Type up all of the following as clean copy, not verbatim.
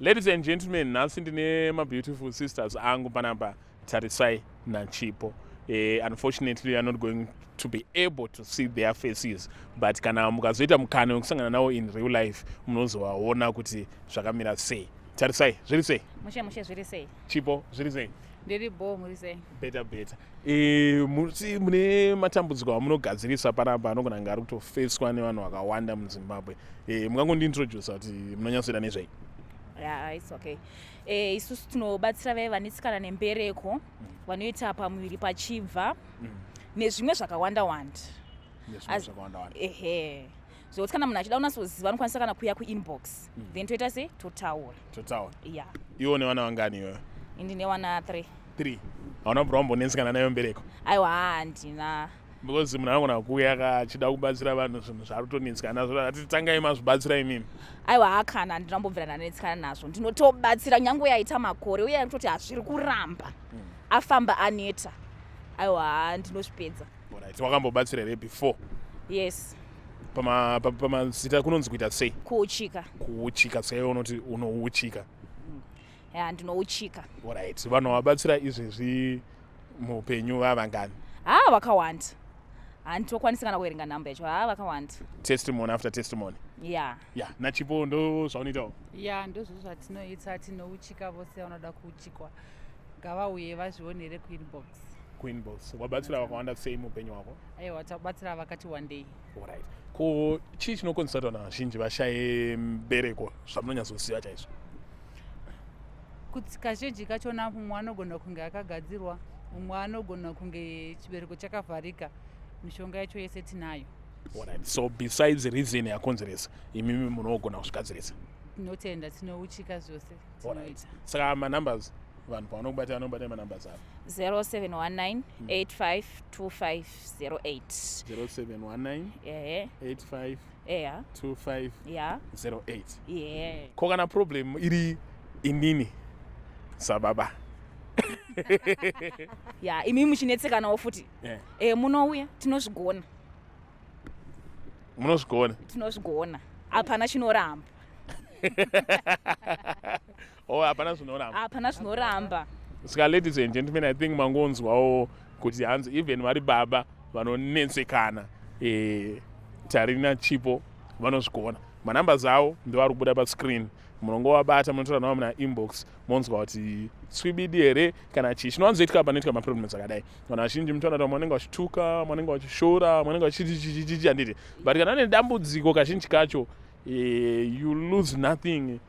Ladies and gentlemen, nasi ndine my beautiful sisters angu panapa Tarisai naChipo. Unfortunately, we are not going to be able to see their faces, but kana mukazoita mukana wekusangana nawo in real life munozovaona kuti zvakamira sei. Tarisai, zviri sei? Mushe zviri sei? Chipo, zviri sei? Ndiri bo muri sei? Better. Mune matambudziko amunogadzirisa panapa anogona kunge ari kutofeswa nevanhu vakawanda muZimbabwe. Mungangondiintroduce kuti munonyatsoita nezvei? Yeah, it's okay. Isusu tinobatsira vaya vanetsikana nembereko vanoita pamuviri pachibva nezvimwe zvakawanda-wanda. Zvekuti kana munhu achida kunatsoziva anokwanisa kana kuuya kuinbox then toita sei totaura. Yeah. Iwo nevana vangani iwewe? Ndine wana 3. Hauna bva wambonetsikana nayo mbereko? Aiwa handina. Because munhu anogona kuuya achida kubatsira vanhu zvinhu zvaari kutonetsikana nazvo ati tangai mazvibatsira imimi. Aiwa hakana handinambobvira ndanetsikana nazvo ndinotobatsira nyange yaita makore uye kutoti hazviri kuramba afamba aneta. Aiwa ndinozvipedza. Alright, wakambobatsira here before? Yes. Pamazita kunonzi kuita sei? Kuuchika. Sei unoti unouchika? Yeah, ndinouchika. Alright, vanhu vabatsira izvezvi muupenyu vavangani? Vakawanda. Handitokwanisa kana kuverenga namba yacho. Vakawanda. Testimony after testimony. Yeah. naChipo ndo zvaunoitawo? Yeah, ndozvo zvatinoita, tinouchika vose vanoda kuuchikwa ngavauye vazvionere kuinbox. Wabatsira vakawanda sei muupenyu hwako? Aiwa, tabatsira vakati wandei. Alright. Ko chii chinokonzera kuti vanhu vazhinji vashaye mbereko zvamunonyatsoziva chaizvo? Kuti kazhinji kachona mumwe anogona kunge akagadzirwa, mumwe anogona kunge chibereko chakavharika, mishonga yacho yese tinayo. Alright. So besides the reason yakonzeresa imimi munogona kuzvigadzirisa? Tinotenda, tinouchika zvose tinoita. Saka manumbers vanhu pavanobata vanobata manumbers avo? 0719 852508. 0719 Yeah. 85 Yeah. 25 Yeah. 08. Yeah. Ko kana problem iri inini sababa? Yeah, imi muchinetsekanawo futi. Munouya tinozvigona. Munozvigona? Tinozvigona. Hapana chinoramba. Hapana zvinoramba? Hapana zvinoramba. Saka ladies and gentlemen, I think mangonzwawo kuti hanzi even vari baba vanonetsekana Tari naChipo vanozvigona. Manumbers avo ndovari kubuda pascreen. Munongovabata munotora navo muna inbox monzwa kuti swibidi here kana chii. Chinowanzoitika panoitika maproblems akadai. Vanhu vazhinji munotaura kuti mwanenge vachituka, mwanenge vachishora, mwanenge vachiti handiti. But kana une dambudziko kazhinji kacho you lose nothing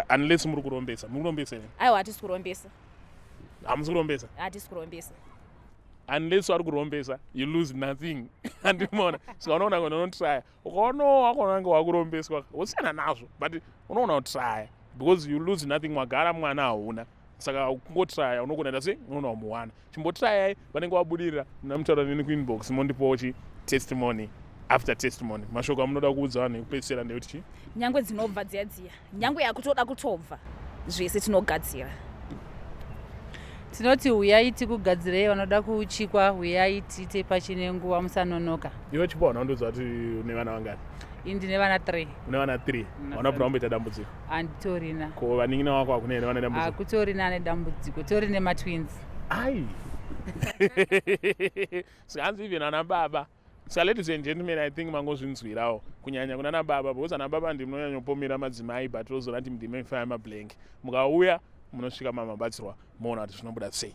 unless muri kurombesa. Muri kurombesa here? Aiwa, hatisi kurombesa. Hamusi kurombesa? Hatisi kurombesa. Unless vari kurombesa you lose nothing. Andimona saka unoona kuti unotraya ukaona wakonange wakurombeswa wosiyana nazvo but unoona kutraya because you lose nothing. Wagara mwana hauna saka kungotraya unogona kuita sei unoona umuwana. Chimbotrayai vanenge vabudirira munamutaura nini kuinbox mondipowo testimony after testimony. Mashoko amunoda kuudza vanhu ekupedzisira ndekuti chii? Nyangwe dzinobva dziya nyangwe yakutoda kutobva zvese tinogadzira. Tinoti uyai tikugadzirei vanoda kuuchikwa, uyai tiite pachine nguva, musanonoka. Iwe Chipo unondodza kuti une vana vangani? Ndine vana 3. Une vana 3? Hauna bva wamboita dambudziko? Handitorina. Ko vanin'ina vako hakuna here vane dambudziko? Hakutorina nedambudziko, torine matwins. Ai. Saka hanzi even ana baba. Saka ladies and gentlemen, I think mangozvinzwirawo kunyanya kuna ana baba because ana baba ndimunonyanyopomera madzimai but ozorati ndime fire mablank. Mukauya munosvika mamabatsirwa moona kuti zvinobuda sei.